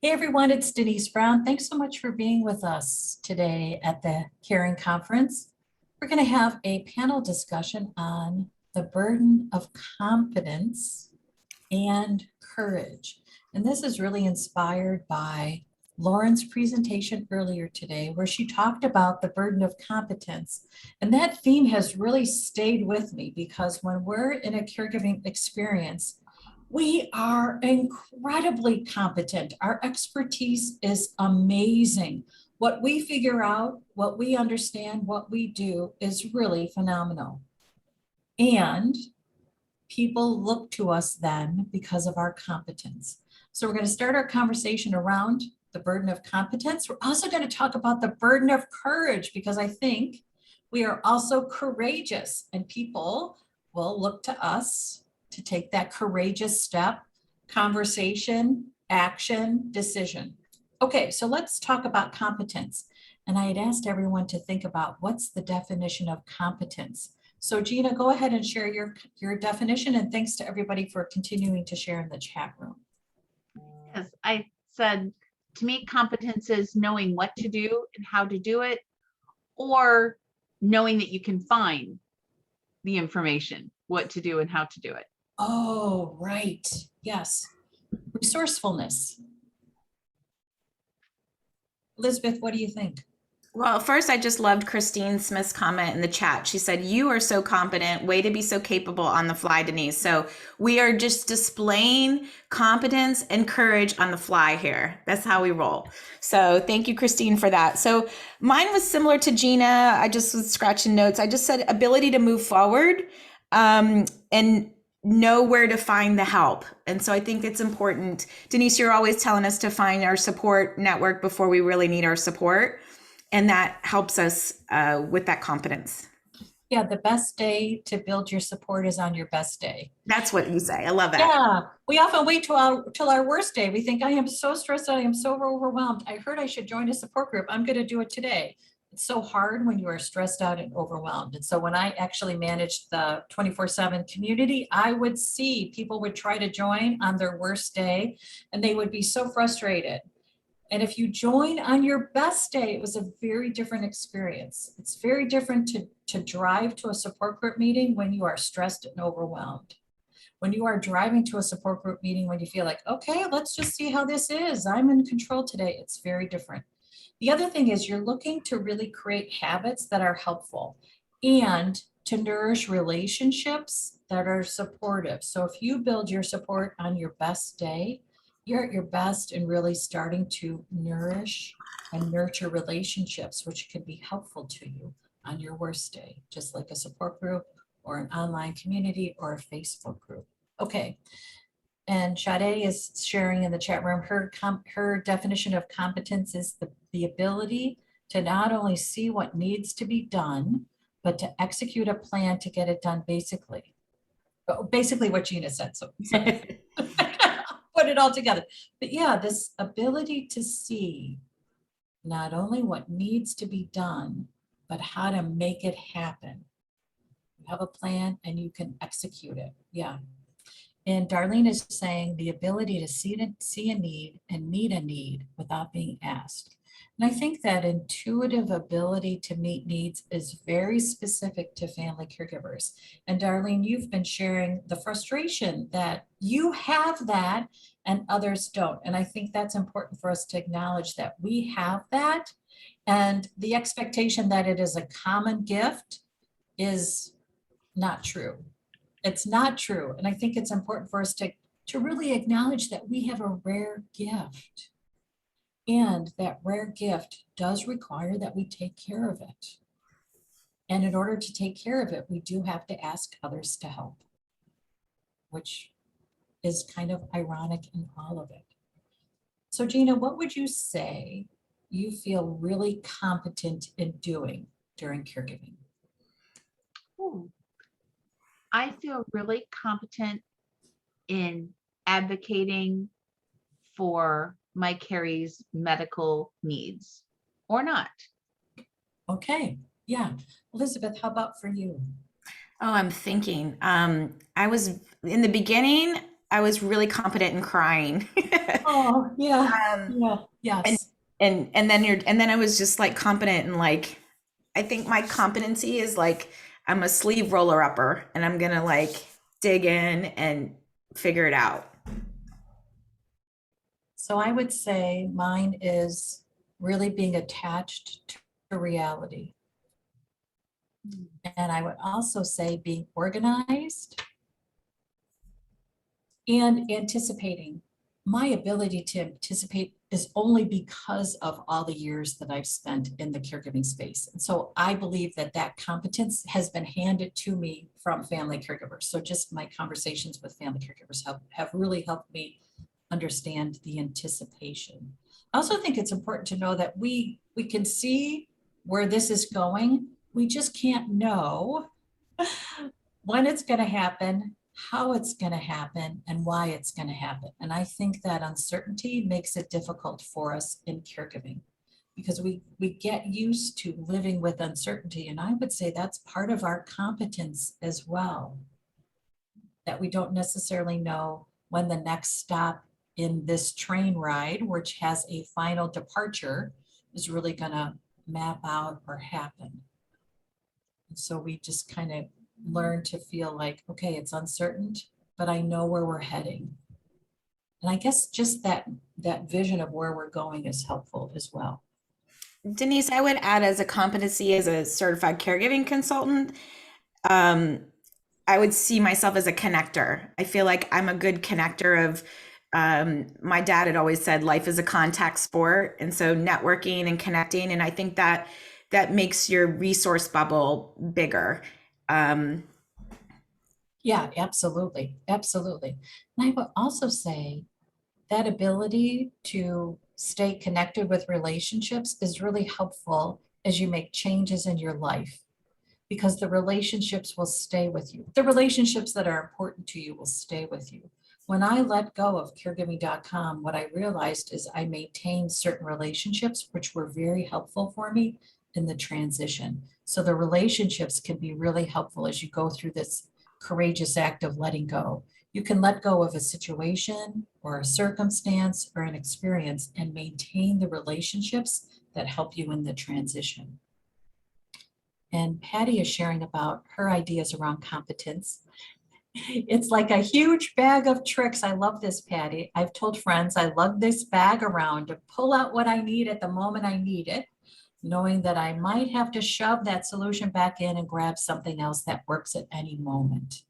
Hey everyone, it's Denise Brown. Thanks so much for being with us today at the Caring Conference. We're going to have a panel discussion on the burden of competence and courage. And this is really inspired by Lauren's presentation earlier today, where she talked about the burden of competence. And that theme has really stayed with me because when we're in a caregiving experience, we are incredibly competent. Our expertise is amazing. What we figure out, what we understand, what we do is really phenomenal. And people look to us then because of our competence. So we're going to start our conversation around the burden of competence. We're also going to talk about the burden of courage because I think we are also courageous and people will look to us to take that courageous step, conversation, action, decision. Okay, so let's talk about competence. And I had asked everyone to think about what's the definition of competence. So Gina, go ahead and share your definition, and thanks to everybody for continuing to share in the chat room. Yes, I said, to me, competence is knowing what to do and how to do it, or knowing that you can find the information, what to do and how to do it. Oh, right. Yes. Resourcefulness. Elizabeth, what do you think? Well, first, I just loved Christine Smith's comment in the chat. She said, "You are so competent, way to be so capable on the fly, Denise." So we are just displaying competence and courage on the fly here. That's how we roll. So thank you, Christine, for that. So mine was similar to Gina. I just was scratching notes. I just said ability to move forward and know where to find the help. And so I think it's important. Denise, you're always telling us to find our support network before we really need our support. And that helps us with that competence. Yeah, the best day to build your support is on your best day. That's what you say. I love that. Yeah, we often wait till our worst day. We think, I am so stressed out, I am so overwhelmed. I heard I should join a support group. I'm going to do it today. It's so hard when you are stressed out and overwhelmed. And so when I actually managed the 24/7 community, I would see people would try to join on their worst day and they would be so frustrated. And if you join on your best day, it was a very different experience. It's very different to drive to a support group meeting when you are stressed and overwhelmed. When you are driving to a support group meeting, when you feel like, okay, let's just see how this is. I'm in control today. It's very different. The other thing is you're looking to really create habits that are helpful and to nourish relationships that are supportive. So if you build your support on your best day, you're at your best and really starting to nourish and nurture relationships, which can be helpful to you on your worst day, just like a support group or an online community or a Facebook group. Okay. And Sade is sharing in the chat room, her definition of competence is the ability to not only see what needs to be done, but to execute a plan to get it done basically what Gina said. So put it all together. But yeah, this ability to see not only what needs to be done, but how to make it happen. You have a plan and you can execute it. Yeah. And Darlene is saying the ability to see a need and meet a need without being asked. And I think that intuitive ability to meet needs is very specific to family caregivers. And Darlene, you've been sharing the frustration that you have that and others don't. And I think that's important for us to acknowledge that we have that. And the expectation that it is a common gift is not true. It's not true. And I think it's important for us to really acknowledge that we have a rare gift. And that rare gift does require that we take care of it. And in order to take care of it, we do have to ask others to help, which is kind of ironic in all of it. So Gina, what would you say you feel really competent in doing during caregiving? I feel really competent in advocating for my Carrie's medical needs or not. Okay, yeah. Elizabeth, how about for you? Oh, I'm thinking. I was in the beginning, I was really competent in crying. Oh, yeah, Um, yeah, and yes. and then I was just like competent and like, I think my competency is like, I'm a sleeve roller upper and I'm gonna like dig in and figure it out. So I would say mine is really being attached to reality. And I would also say being organized and anticipating. My ability to anticipate is only because of all the years that I've spent in the caregiving space. And so I believe that that competence has been handed to me from family caregivers. So just my conversations with family caregivers have really helped me understand the anticipation. I also think it's important to know that we can see where this is going. We just can't know when it's going to happen, how it's going to happen, and why it's going to happen. And I think that uncertainty makes it difficult for us in caregiving because we get used to living with uncertainty. And I would say that's part of our competence as well, that we don't necessarily know when the next stop in this train ride, which has a final departure, is really going to map out or happen. And so we just kind of learn to feel like, okay, it's uncertain, but I know where we're heading. And I guess just that vision of where we're going is helpful as well. Denise, I would add as a competency as a certified caregiving consultant, um, I would see myself as a connector. I feel like I'm a good connector of, my dad had always said life is a contact sport. And so networking and connecting. And I think that that makes your resource bubble bigger. Yeah, absolutely. Absolutely. And I would also say that ability to stay connected with relationships is really helpful as you make changes in your life because the relationships will stay with you. The relationships that are important to you will stay with you. When I let go of caregiving.com, what I realized is I maintained certain relationships which were very helpful for me in the transition. So the relationships can be really helpful as you go through this courageous act of letting go. You can let go of a situation or a circumstance or an experience and maintain the relationships that help you in the transition. And Patty is sharing about her ideas around competence. It's like a huge bag of tricks. I love this, Patty. I've told friends I love this bag around to pull out what I need at the moment I need it, knowing that I might have to shove that solution back in and grab something else that works at any moment.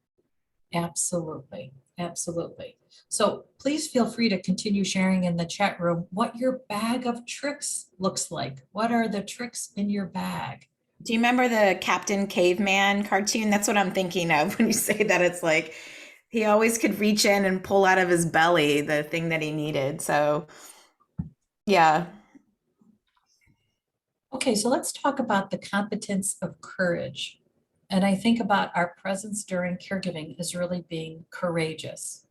Absolutely. Absolutely. So please feel free to continue sharing in the chat room what your bag of tricks looks like. What are the tricks in your bag? Do you remember the Captain Caveman cartoon? That's what I'm thinking of when you say that. It's like he always could reach in and pull out of his belly the thing that he needed. So, yeah. Okay, so let's talk about the competence of courage. And I think about our presence during caregiving as really being courageous.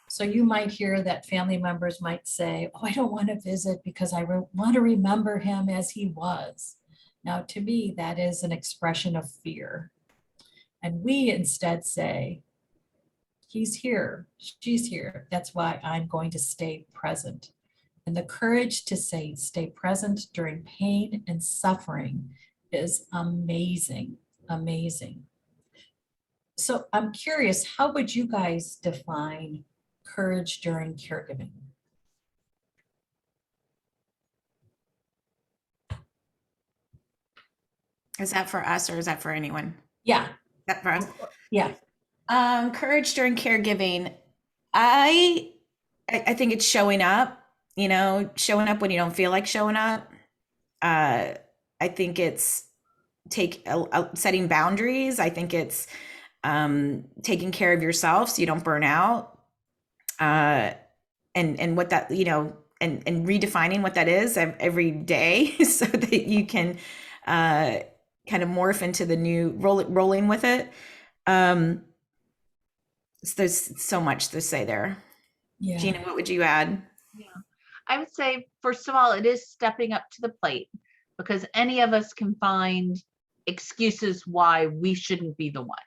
So you might hear that family members might say, oh, I don't want to visit because I want to remember him as he was. Now, to me, that is an expression of fear. And we instead say, he's here, she's here. That's why I'm going to stay present. And the courage to say, stay present during pain and suffering is amazing, amazing. So I'm curious, how would you guys define courage during caregiving? Is that for us or is that for anyone? Yeah, Is that for us? yeah. Courage during caregiving. I think it's showing up, showing up when you don't feel like showing up. I think it's setting boundaries. I think it's taking care of yourself so you don't burn out. And what that, and redefining what that is every day so that you can kind of morph into the new rolling with it. So there's so much to say there. Yeah. Gina, what would you add? Yeah, I would say, first of all, it is stepping up to the plate because any of us can find excuses why we shouldn't be the one.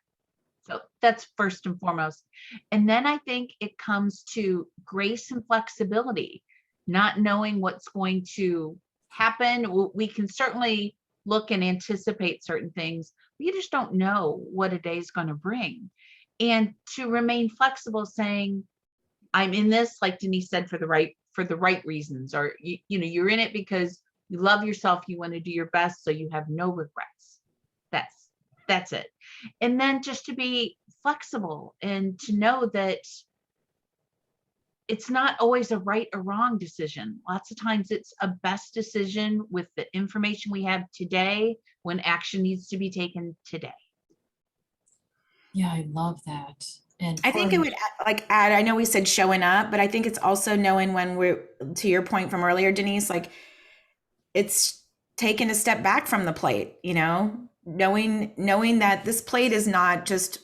So that's first and foremost. And then I think it comes to grace and flexibility, not knowing what's going to happen. We can certainly look and anticipate certain things. We just don't know what a day is going to bring. And to remain flexible, saying, I'm in this, like Denise said, for the right reasons, or you're in it because you love yourself, you want to do your best, so you have no regrets. That's it. And then just to be flexible and to know that it's not always a right or wrong decision. Lots of times it's a best decision with the information we have today when action needs to be taken today. Yeah, I love that. And I think it Corey, would add, I know we said showing up, but I think it's also knowing when we're, to your point from earlier, Denise, like it's taking a step back from the plate, knowing that this plate is not just,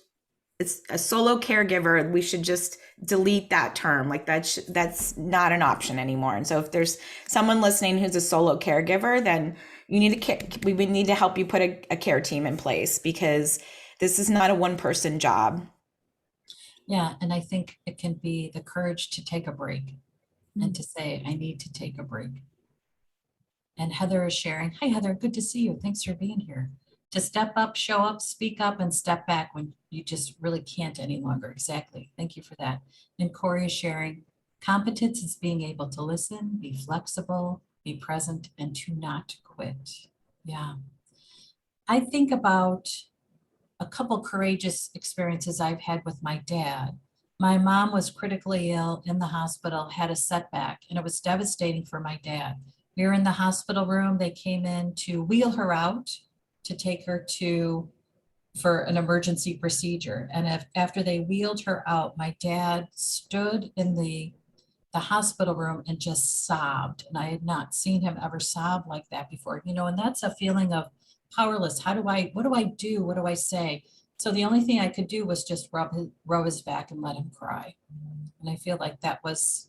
it's a solo caregiver. We should just delete that term. Like that's not an option anymore. And so if there's someone listening who's a solo caregiver, then we would need to help you put a care team in place, because this is not a one-person job. yeah, and I think it can be the courage to take a break and to say, I need to take a break. And Heather is sharing. Hi, Heather, good to see you. Thanks for being here. To step up, show up, speak up, and step back when you just really can't any longer. Exactly. Thank you for that. And Corey is sharing, competence is being able to listen, be flexible, be present, and to not quit. Yeah. I think about a couple courageous experiences I've had with my dad. My mom was critically ill in the hospital, had a setback, and it was devastating for my dad. We were in the hospital room. They came in to wheel her out, to take her for an emergency procedure. And after they wheeled her out, my dad stood in the hospital room and just sobbed. And I had not seen him ever sob like that before, and that's a feeling of powerless. What do I do? What do I say? So the only thing I could do was just rub his back and let him cry. And I feel like that's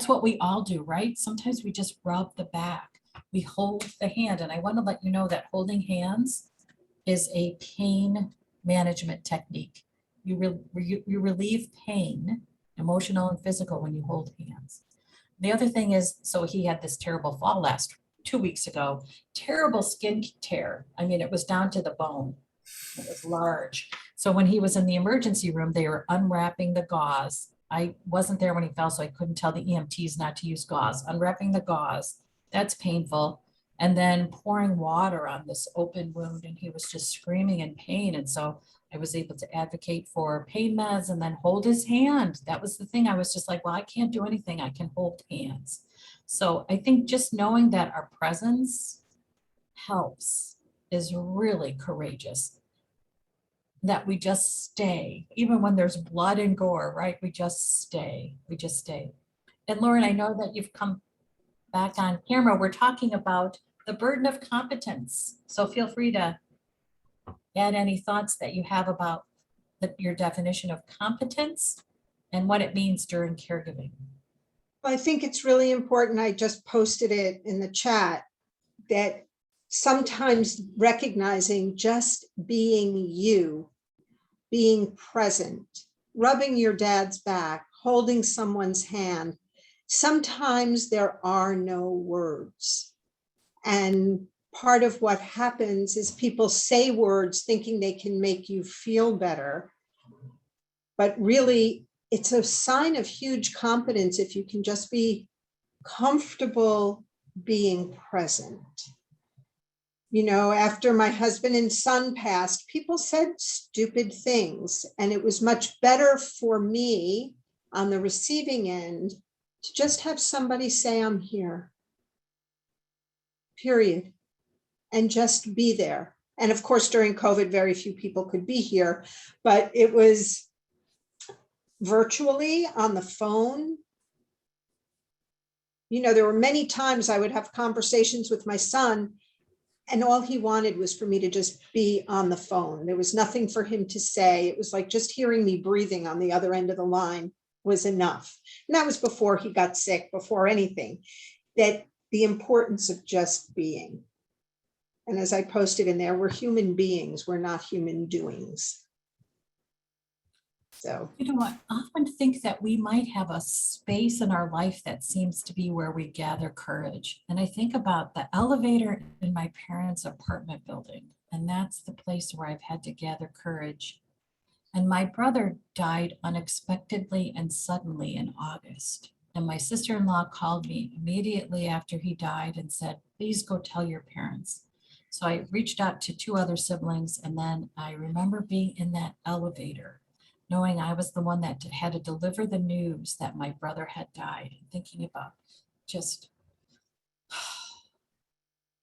what we all do, right? Sometimes we just rub the back. We hold the hand. And I want to let you know that holding hands is a pain management technique. You relieve pain, emotional and physical, when you hold hands. The other thing is, so he had this terrible fall 2 weeks ago, terrible skin tear. I mean, it was down to the bone. It was large. So when he was in the emergency room, they were unwrapping the gauze. I wasn't there when he fell, so I couldn't tell the EMTs not to use gauze. Unwrapping the gauze, that's painful. And then pouring water on this open wound, and he was just screaming in pain. And so I was able to advocate for pain meds and then hold his hand. That was the thing. I was just like, well, I can't do anything. I can hold hands. So I think just knowing that our presence helps is really courageous. That we just stay, even when there's blood and gore, right? We just stay. And Lauren, I know that you've come back on camera. We're talking about the burden of competence. So feel free to add any thoughts that you have about your definition of competence and what it means during caregiving. I think it's really important. I just posted it in the chat that sometimes recognizing just being you, being present, rubbing your dad's back, holding someone's hand. Sometimes there are no words. And part of what happens is people say words thinking they can make you feel better. But really, it's a sign of huge competence if you can just be comfortable being present. After my husband and son passed, people said stupid things, and it was much better for me on the receiving end to just have somebody say, I'm here, period, and just be there. And of course, during COVID, very few people could be here, but it was virtually on the phone. There were many times I would have conversations with my son, and all he wanted was for me to just be on the phone. There was nothing for him to say. It was like just hearing me breathing on the other end of the line was enough. And that was before he got sick, before anything. That the importance of just being. And as I posted in there, we're human beings, we're not human doings. So, You know, I often think that we might have a space in our life that seems to be where we gather courage. And I think about the elevator in my parents' apartment building, and that's the place where I've had to gather courage. And my brother died unexpectedly and suddenly in August. And my sister-in-law called me immediately after he died and said, please go tell your parents. So I reached out to two other siblings, and then I remember being in that elevator, knowing I was the one that had to deliver the news that my brother had died, and thinking about just,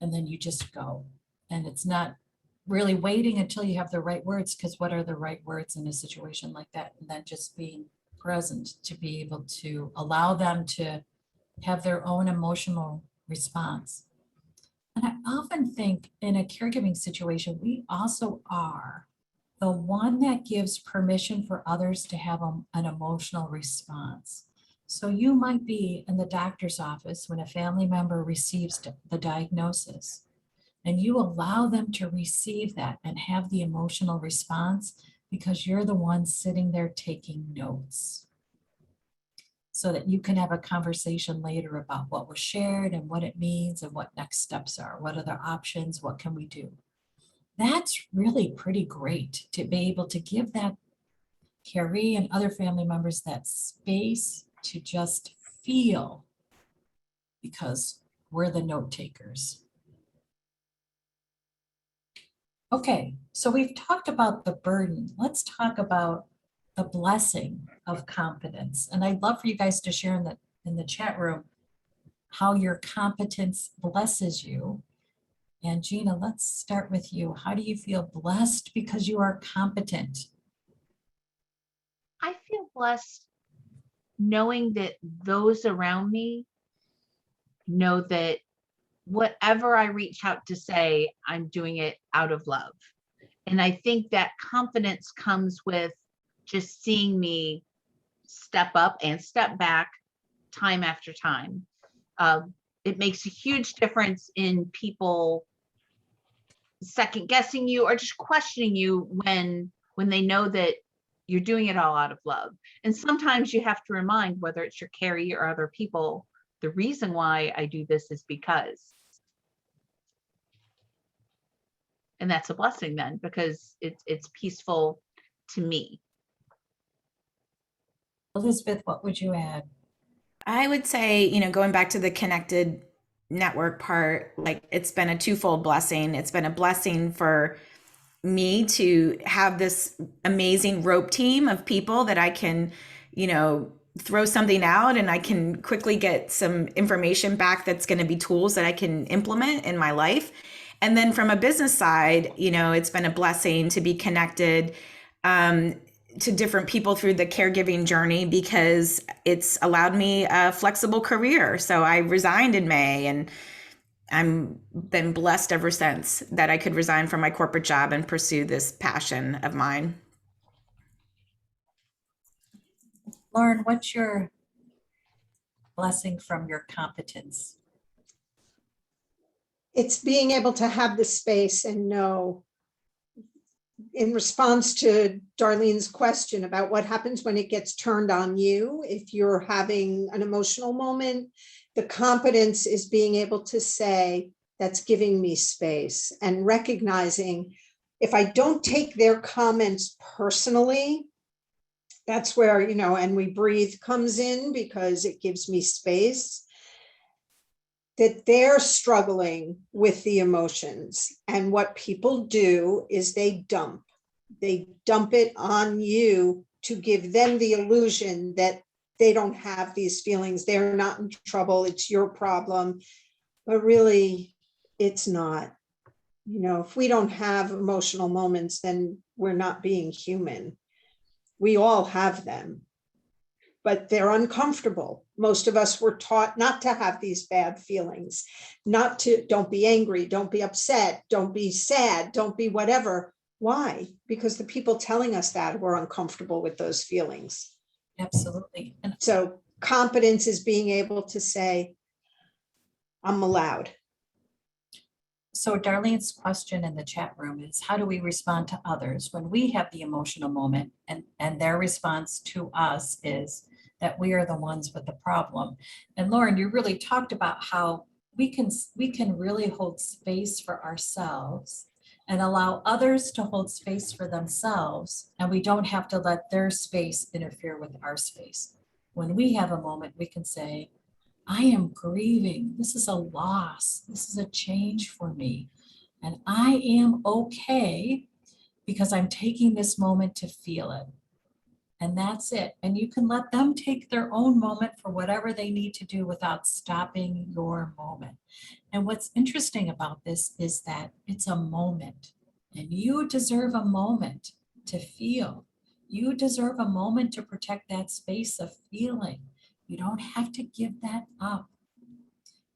and then you just go. And it's not really waiting until you have the right words, because what are the right words in a situation like that? And then just being present to be able to allow them to have their own emotional response. And I often think in a caregiving situation, we also are the one that gives permission for others to have an emotional response. So you might be in the doctor's office when a family member receives the diagnosis, and you allow them to receive that and have the emotional response because you're the one sitting there taking notes, so that you can have a conversation later about what was shared and what it means and what next steps are, what are the options, what can we do. That's really pretty great to be able to give that Carrie and other family members that space to just feel, because we're the note takers. Okay, so we've talked about the burden. Let's talk about the blessing of competence. And I'd love for you guys to share in the chat room how your competence blesses you. And Gina, let's start with you. How do you feel blessed because you are competent? I feel blessed knowing that those around me know that whatever I reach out to say, I'm doing it out of love. And I think that confidence comes with just seeing me step up and step back time after time. It makes a huge difference in people second guessing you or just questioning you when they know that you're doing it all out of love. And sometimes you have to remind, whether it's your carrier or other people, the reason why I do this is because. And that's a blessing then, because it's peaceful to me. Elizabeth, what would you add? I would say, going back to the connected network part, like it's been a twofold blessing. It's been a blessing for me to have this amazing rope team of people that I can, throw something out and I can quickly get some information back that's going to be tools that I can implement in my life. And then from a business side, it's been a blessing to be connected to different people through the caregiving journey, because it's allowed me a flexible career. So I resigned in May, and I'm been blessed ever since that I could resign from my corporate job and pursue this passion of mine. Lauren, what's your blessing from your competence? it's being able to have the space and know, in response to Darlene's question about what happens when it gets turned on you, if you're having an emotional moment, the competence is being able to say, that's giving me space, and recognizing if I don't take their comments personally, that's where, and we breathe comes in, because it gives me space, that they're struggling with the emotions. And what people do is they dump it on you to give them the illusion that they don't have these feelings. They're not in trouble. It's your problem. But really, it's not. If we don't have emotional moments, then we're not being human. We all have them, but they're uncomfortable. Most of us were taught not to have these bad feelings, don't be angry, don't be upset, don't be sad, don't be whatever. Why? Because the people telling us that were uncomfortable with those feelings. Absolutely. And So competence is being able to say, I'm allowed. So Darlene's question in the chat room is, how do we respond to others when we have the emotional moment and their response to us is that we are the ones with the problem? And Lauren, you really talked about how we can really hold space for ourselves and allow others to hold space for themselves. And we don't have to let their space interfere with our space. When we have a moment, we can say, I am grieving. This is a loss. This is a change for me. And I am okay because I'm taking this moment to feel it. And that's it. And you can let them take their own moment for whatever they need to do without stopping your moment. And what's interesting about this is that it's a moment, and you deserve a moment to feel. You deserve a moment to protect that space of feeling. You don't have to give that up.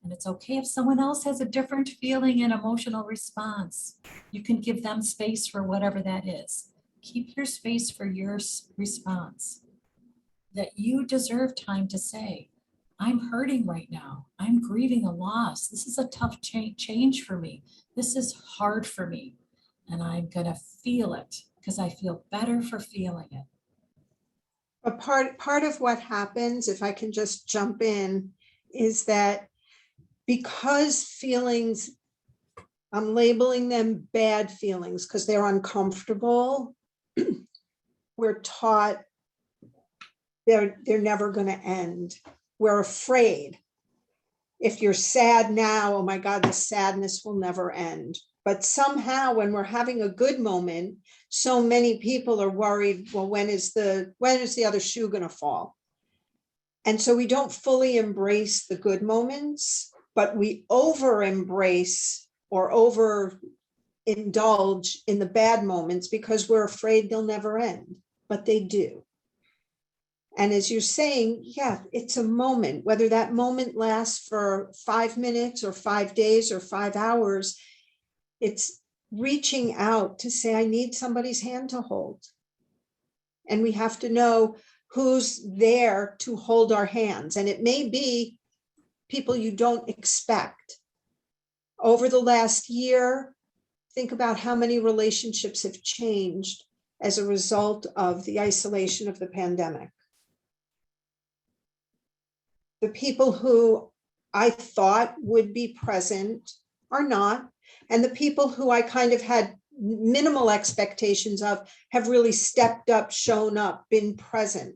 And it's okay if someone else has a different feeling and emotional response. You can give them space for whatever that is. Keep your space for your response. That you deserve time to say, I'm hurting right now. I'm grieving a loss. This is a tough change for me. This is hard for me. And I'm going to feel it because I feel better for feeling it. A part of what happens, if I can just jump in, is that because feelings, I'm labeling them bad feelings because they're uncomfortable, we're taught they're never going to end. We're afraid. If you're sad now, oh my God, the sadness will never end. But somehow when we're having a good moment, so many people are worried, well, when is the other shoe going to fall? And so we don't fully embrace the good moments, but we over embrace or over indulge in the bad moments because we're afraid they'll never end, but they do. And as you're saying, yeah, it's a moment, whether that moment lasts for 5 minutes or 5 days or 5 hours, it's reaching out to say, I need somebody's hand to hold. And we have to know who's there to hold our hands. And it may be people you don't expect. Over the last year, think about how many relationships have changed as a result of the isolation of the pandemic. The people who I thought would be present are not. And the people who I kind of had minimal expectations of have really stepped up, shown up, been present.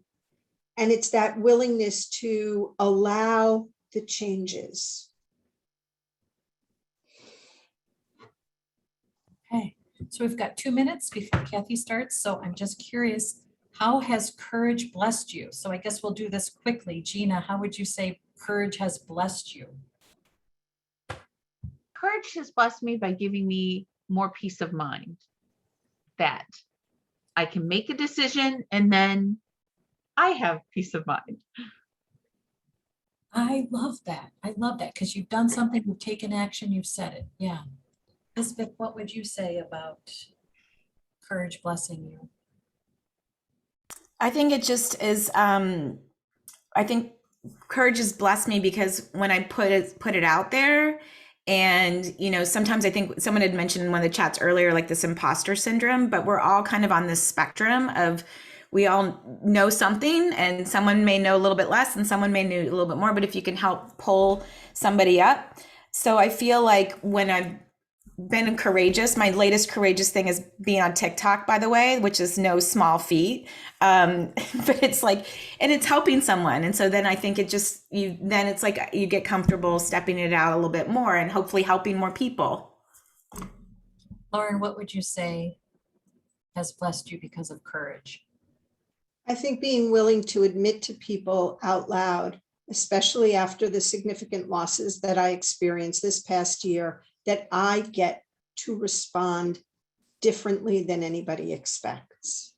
And it's that willingness to allow the changes. Okay, so we've got 2 minutes before Kathy starts. So I'm just curious, how has courage blessed you? So I guess we'll do this quickly. Gina, how would you say courage has blessed you? Courage has blessed me by giving me more peace of mind that I can make a decision and then I have peace of mind. I love that. I love that because you've done something, you've taken action, you've said it. Yeah. Elizabeth, what would you say about courage blessing you? I think it just is, I think courage has blessed me because when I put it out there, and, you know, sometimes I think someone had mentioned in one of the chats earlier, like this imposter syndrome, but we're all kind of on this spectrum of, we all know something and someone may know a little bit less and someone may know a little bit more, but if you can help pull somebody up. So I feel like when I've been courageous, my latest courageous thing is being on TikTok, by the way, which is no small feat. But it's like, and it's helping someone. And so then I think then it's like you get comfortable stepping it out a little bit more and hopefully helping more people. Lauren, what would you say has blessed you because of courage? I think being willing to admit to people out loud, especially after the significant losses that I experienced this past year, that I get to respond differently than anybody expects.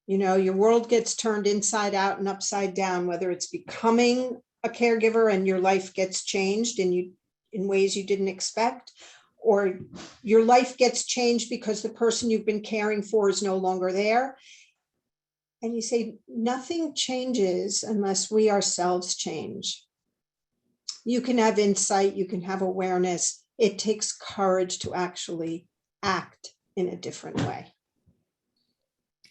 You know, your world gets turned inside out and upside down, whether it's becoming a caregiver and your life gets changed in ways you didn't expect, or your life gets changed because the person you've been caring for is no longer there. And you say, nothing changes unless we ourselves change. You can have insight, you can have awareness, it takes courage to actually act in a different way.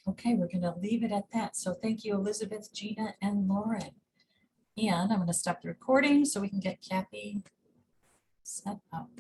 Okay, we're gonna leave it at that. So thank you, Elizabeth, Gina, and Lauren. And I'm gonna stop the recording so we can get Kathy set up.